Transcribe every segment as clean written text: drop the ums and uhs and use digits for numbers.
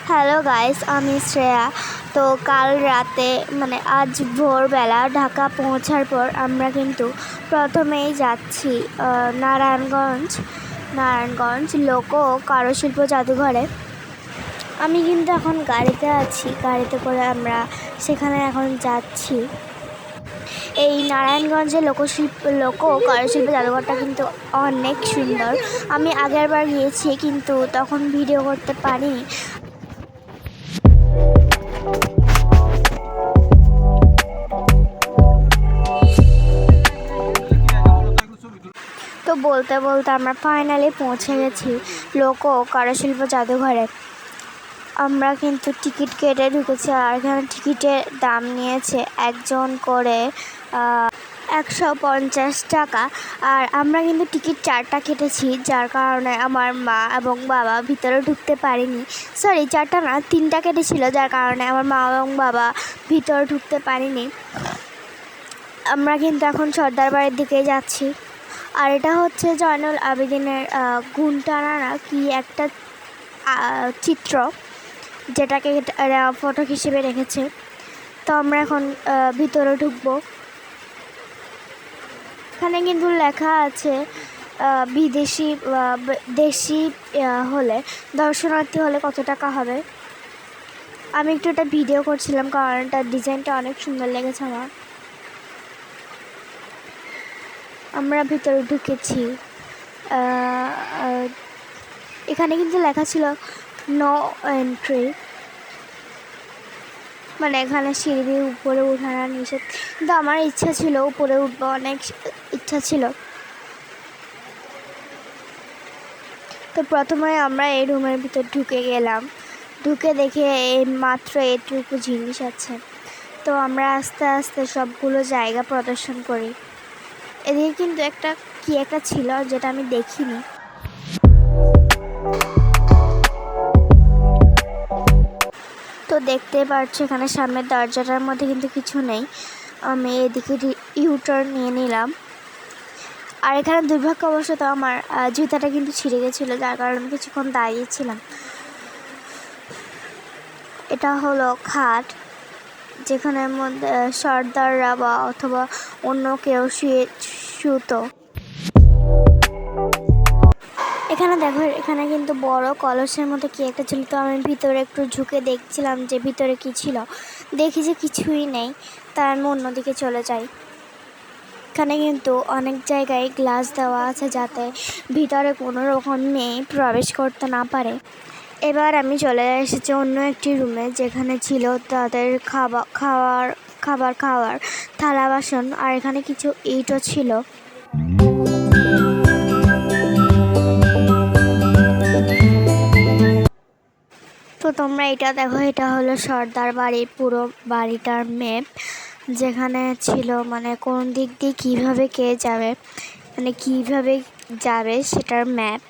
Hello guys, আমি শ্রেয়া। তো কাল রাতে আজ ভোরবেলা ঢাকা পৌঁছার পর আমরা কিন্তু প্রথমেই যাচ্ছি নারায়ণগঞ্জ লোক ও কারুশিল্প জাদুঘরে। আমি কিন্তু এখন গাড়িতে আছি, গাড়িতে করে আমরা সেখানে এখন যাচ্ছি। এই নারায়ণগঞ্জের লোক ও কারুশিল্প জাদুঘরটা কিন্তু অনেক সুন্দর। আমি আগের বার গিয়েছি কিন্তু তখন ভিডিও করতে পারিনি। তো বলতে বলতে আমরা ফাইনালি পৌঁছে গেছি লোক ও কারুশিল্প জাদুঘরে। আমরা কিন্তু টিকিট কেটে ঢুকেছি, আর এখানে টিকিটের দাম নিয়েছে একজন করে 150 টাকা। আর আমরা কিন্তু টিকিট 4টা কেটেছি, যার কারণে আমার মা এবং বাবা ভিতরে ঢুকতে পারেনি। সরি, 4টা না, 3টা কেটেছিল, যার কারণে আমার মা এবং বাবা ভিতরে ঢুকতে পারেনি। আমরা কিন্তু এখন সর্দার বাড়ির দিকে যাচ্ছি। আর এটা হচ্ছে জয়নুল আবেদিনের গুণটানা না কি একটা চিত্র, যেটাকে ফটো হিসেবে রেখেছে। তো আমরা এখন ভিতরে ঢুকবো। এখানে কিন্তু লেখা আছে বিদেশি দেশি হলে দর্শনার্থী হলে কত টাকা হবে। আমি একটু এটা ভিডিও করছিলাম কারণ এটার ডিজাইনটা অনেক সুন্দর লেগেছে আমার। আমরা ভিতরে ঢুকেছি। এখানে কিন্তু লেখা ছিল নো এন্ট্রি, এখানে সিঁড়ি দিয়ে উপরে ওঠানো নিষেধ। কিন্তু আমার ইচ্ছা ছিল উপরে উঠবো, অনেক ইচ্ছা ছিল। তো প্রথমে আমরা এই রুমের ভিতর ঢুকে গেলাম। ঢুকে দেখে মাত্র এটুকু জিনিস আছে। তো আমরা আস্তে আস্তে সবগুলো জায়গা প্রদর্শন করি। এদিকে কিন্তু কি একটা ছিল যেটা আমি দেখিনি। তো দেখতে পাচ্ছি এখানে সামনের দরজাটার মধ্যে কিন্তু কিছু নেই। আমি এদিকে ইউটার্ন নিয়ে নিলাম। আর এখানে দুর্ভাগ্যবশত আমার জুতাটা কিন্তু ছিঁড়ে গেছিলো, যার কারণে আমি কিছুক্ষণ দাঁড়িয়েছিলাম। এটা হলো খাট, যেখানের মধ্যে সর্দাররা বা অথবা অন্য কেউ শুতো। এখানে দেখো, এখানে কিন্তু বড় কলসের মধ্যে কি একটা ছিল। তো আমি ভিতরে একটু ঝুঁকে দেখছিলাম যে ভিতরে কি ছিল। দেখি যে কিছুই নেই, তাই আমি অন্যদিকে চলে যাই। এখানে কিন্তু অনেক জায়গায় গ্লাস দেওয়া আছে যাতে ভিতরে কোনো রকম মেয়ে প্রবেশ করতে না পারে। এবার আমি চলে এসেছি অন্য একটি রুমে, যেখানে ছিল তাদের খাবার খাওয়ার থালা বাসন। আর এখানে কিছু ইটও ছিল। তো তোমরা এটা দেখো, এটা হলো সর্দার বাড়ির পুরো বাড়িটার ম্যাপ, যেখানে ছিল কোন দিক দিয়ে কীভাবে কে যাবে, কীভাবে যাবে সেটার ম্যাপ।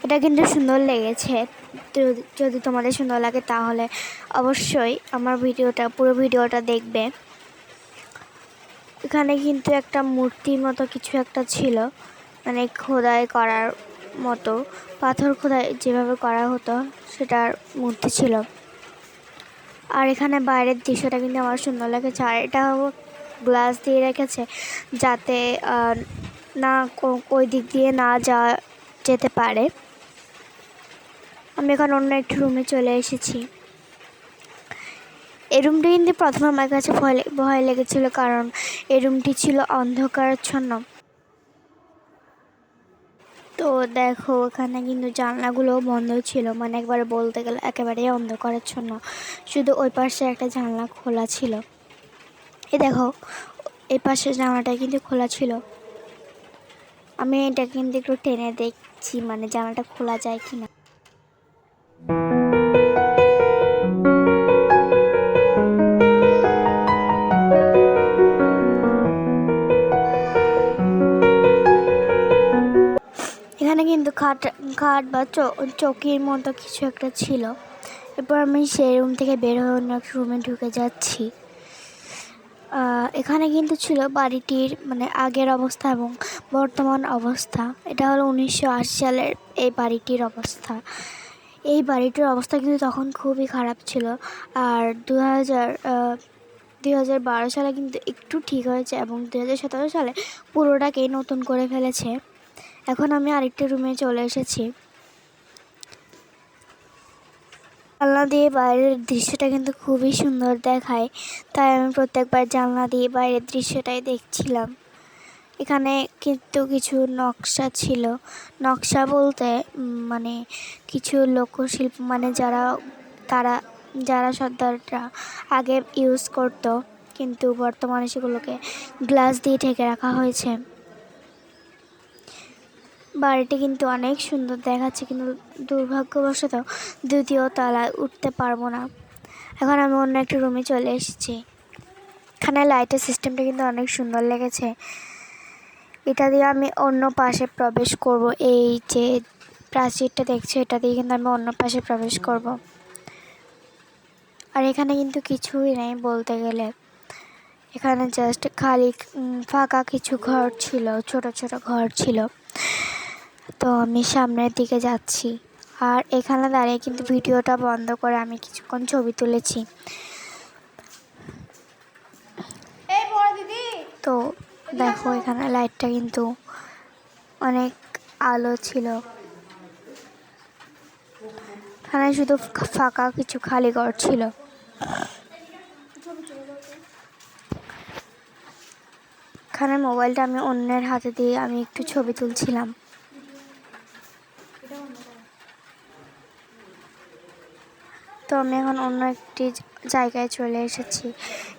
এটা কিন্তু সুন্দর লেগেছে। যদি তোমাদের সুন্দর লাগে তাহলে অবশ্যই আমার পুরো ভিডিওটা দেখবে। এখানে কিন্তু একটা মূর্তির মতো কিছু একটা ছিল, খোদাই করার মতো, পাথর খোদাই যেভাবে করা হতো সেটার মূর্তি ছিল। আর এখানে বাইরের দৃশ্যটা কিন্তু আমার সুন্দর লেগেছে। আর এটা গ্লাস দিয়ে রেখেছে যাতে না ওই দিক দিয়ে না যেতে পারে। আমি এখন অন্য একটি রুমে চলে এসেছি। এই রুমটি কিন্তু প্রথমে আমার কাছে ভয় লেগেছিল, কারণ এই রুমটি ছিল অন্ধকারাচ্ছন্ন। তো দেখো, এখানে কিন্তু জানলাগুলো বন্ধ ছিল, একবারে বলতে গেলে একেবারেই অন্ধকারাচ্ছন্ন। শুধু ওই পাশে একটা জানলা খোলা ছিল। এই দেখো, এই পাশের জানলাটা কিন্তু খোলা ছিল। আমি এটা কিন্তু একটু টেনে দেখছি জানলাটা খোলা যায় কিনা। এখানে কিন্তু খাট বা চৌকির মতো কিছু একটা ছিল। এরপর আমি সেই রুম থেকে বের হয়ে অন্য একটা রুমে ঢুকে যাচ্ছি। এখানে কিন্তু ছিল বাড়িটির আগের অবস্থা এবং বর্তমান অবস্থা। এটা হলো 1980 সালের এই বাড়িটির অবস্থা। এই বাড়িটার অবস্থা কিন্তু তখন খুবই খারাপ ছিল। আর 2012 সালে কিন্তু একটু ঠিক হয়েছে এবং 2017 সালে পুরোটাকেই নতুন করে ফেলেছে। এখন আমি আরেকটা রুমে চলে এসেছি। জানলা দিয়ে বাইরের দৃশ্যটা কিন্তু খুবই সুন্দর দেখায়, তাই আমি প্রত্যেকবার জানলা দিয়ে বাইরের দৃশ্যটাই দেখছিলাম। এখানে কিন্তু কিছু নকশা ছিল। নকশা বলতে মানে কিছু লোকশিল্প, মানে যারা সর্দাররা আগে ইউজ করতো, কিন্তু বর্তমানে সেগুলোকে গ্লাস দিয়ে ঢেকে রাখা হয়েছে। বাড়িটি কিন্তু অনেক সুন্দর দেখাচ্ছে, কিন্তু দুর্ভাগ্যবশত দ্বিতীয় তলায় উঠতে পারবো না। এখন আমি অন্য একটা রুমে চলে এসেছি। এখানে লাইটের সিস্টেমটা কিন্তু অনেক সুন্দর লেগেছে। এটা দিয়ে আমি অন্য পাশে প্রবেশ করব। এই যে প্রাচীরটা দেখছো, এটা দিয়ে কিন্তু আমি অন্য পাশে প্রবেশ করব। আর এখানে কিন্তু কিছুই নেই বলতে গেলে। এখানে জাস্ট খালি ফাঁকা কিছু ঘর ছিল, ছোট ছোট ঘর ছিল। তো আমি সামনের দিকে যাচ্ছি, আর এখানে দাঁড়িয়ে কিন্তু ভিডিওটা বন্ধ করে আমি কিছুক্ষণ ছবি তুলেছি। তো দেখো, এখানে লাইটটা কিন্তু অনেক আলো ছিল। এখানে শুধু ফাঁকা কিছু খালি ঘর ছিল। এখানে মোবাইলটা আমি অন্যের হাতে দিয়ে আমি একটু ছবি তুলছিলাম। তো আমি এখন অন্য একটি জায়গায় চলে এসেছি।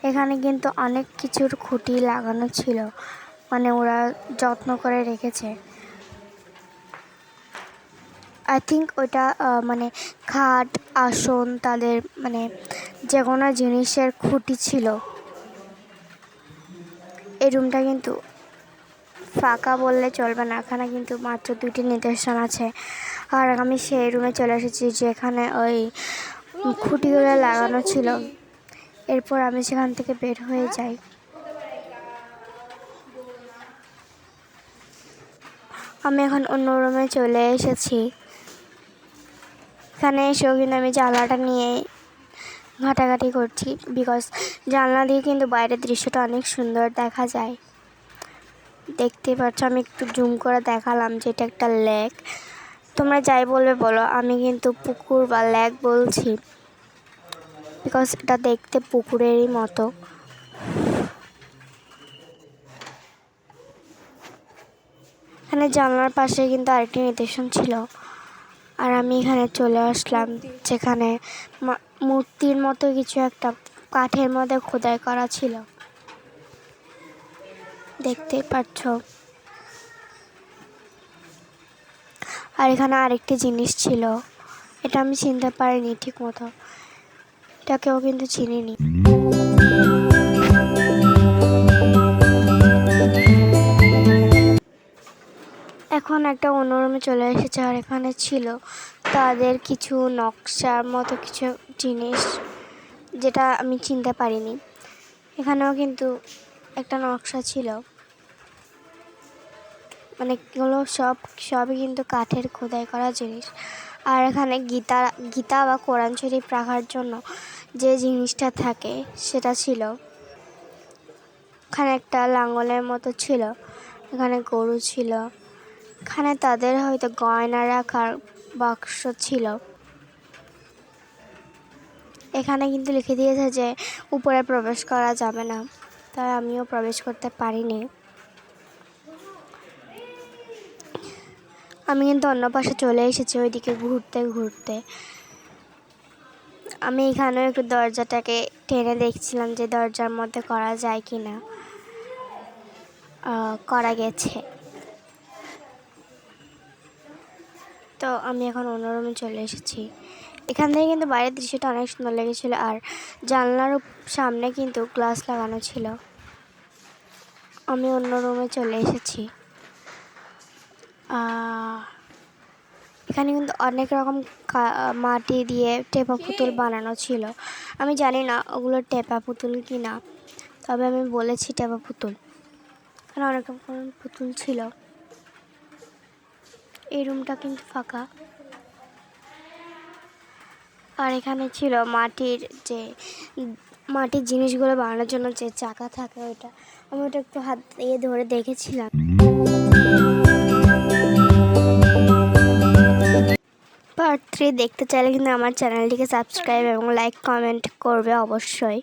এখানে কিন্তু অনেক কিছুর খুঁটি লাগানো ছিল, মানে ওরা যত্ন করে রেখেছে। আই থিঙ্ক ওটা মানে খাট, আসন, তাদের মানে যে কোনো জিনিসের খুঁটি ছিল। এই রুমটা কিন্তু ফাঁকা বললে চলবে না, এখানে কিন্তু মাত্র 2টি নিদর্শন আছে। আর আমি সেই রুমে চলে এসেছি যেখানে ওই খুঁটিগুলো লাগানো ছিল। এরপর আমি সেখান থেকে বের হয়ে যাই। আমি এখন অন্য রুমে চলে এসেছি। এখানে এসেও কিন্তু আমি জানলাটা নিয়ে ঘাটাঘাটি করছি, বিকজ জানলা দিয়ে কিন্তু বাইরের দৃশ্যটা অনেক সুন্দর দেখা যায়। দেখতে পাচ্ছ, আমি একটু জুম করে দেখালাম যে এটা একটা লেক। তোমরা যাই বলবে বলো, আমি কিন্তু পুকুর বা লেক বলছি, বিকজ এটা দেখতে পুকুরেরই মতো। এখানে জানলার পাশে কিন্তু আরেকটি নিদর্শন ছিল। আর আমি এখানে চলে আসলাম যেখানে মূর্তির মতো কিছু একটা কাঠের মধ্যে খোদাই করা ছিল, দেখতে পাচ্ছ। আর এখানে আরেকটি জিনিস ছিল, এটা আমি চিনতে পারিনি ঠিক মতো, এটাকেও কিন্তু চিনিনি। এখন একটা অন্য রুমে চলে এসেছে, আর এখানে ছিল তাদের কিছু নকশার মতো কিছু জিনিস, যেটা আমি চিনতে পারিনি। এখানেও কিন্তু একটা নকশা ছিল, মানে এগুলো সবই কিন্তু কাঠের খোদাই করা জিনিস। আর এখানে গীতা বা কোরআন শরীফ রাখার জন্য যে জিনিসটা থাকে সেটা ছিল। এখানে একটা লাঙ্গলের মতো ছিল, এখানে গরু ছিল, এখানে তাদের হয়তো গয়না রাখার বাক্স ছিল। এখানে কিন্তু লিখে দিয়েছে যে উপরে প্রবেশ করা যাবে না, তাই আমিও প্রবেশ করতে পারিনি। আমি কিন্তু অন্য পাশে চলে এসেছি, ওইদিকে ঘুরতে ঘুরতে। আমি এখানেও একটু দরজাটাকে টেনে দেখছিলাম যে দরজার মধ্যে করা যায় কি না। করা গেছে। তো আমি এখন অন্য রুমে চলে এসেছি। এখান থেকে কিন্তু বাইরের দৃশ্যটা অনেক সুন্দর লেগেছিলো, আর জানলার সামনে কিন্তু গ্লাস লাগানো ছিল। আমি অন্য রুমে চলে এসেছি। এখানে কিন্তু অনেক রকম মাটি দিয়ে টেপা পুতুল বানানো ছিল। আমি জানি না ওগুলো টেপা পুতুল কি না, তবে আমি বলেছি টেপা পুতুল। এখানে অনেক রকম পুতুল ছিল। এই রুমটা কিন্তু ফাঁকা। আর এখানে ছিল মাটির জিনিসগুলো বানানোর জন্য যে চাকা থাকে ওইটা, আমি ওটা একটু হাত দিয়ে ধরে দেখেছিলাম। পার্ট 3 দেখতে চাইলে কিন্তু আমার চ্যানেলটিকে সাবস্ক্রাইব এবং লাইক কমেন্ট করবে অবশ্যই।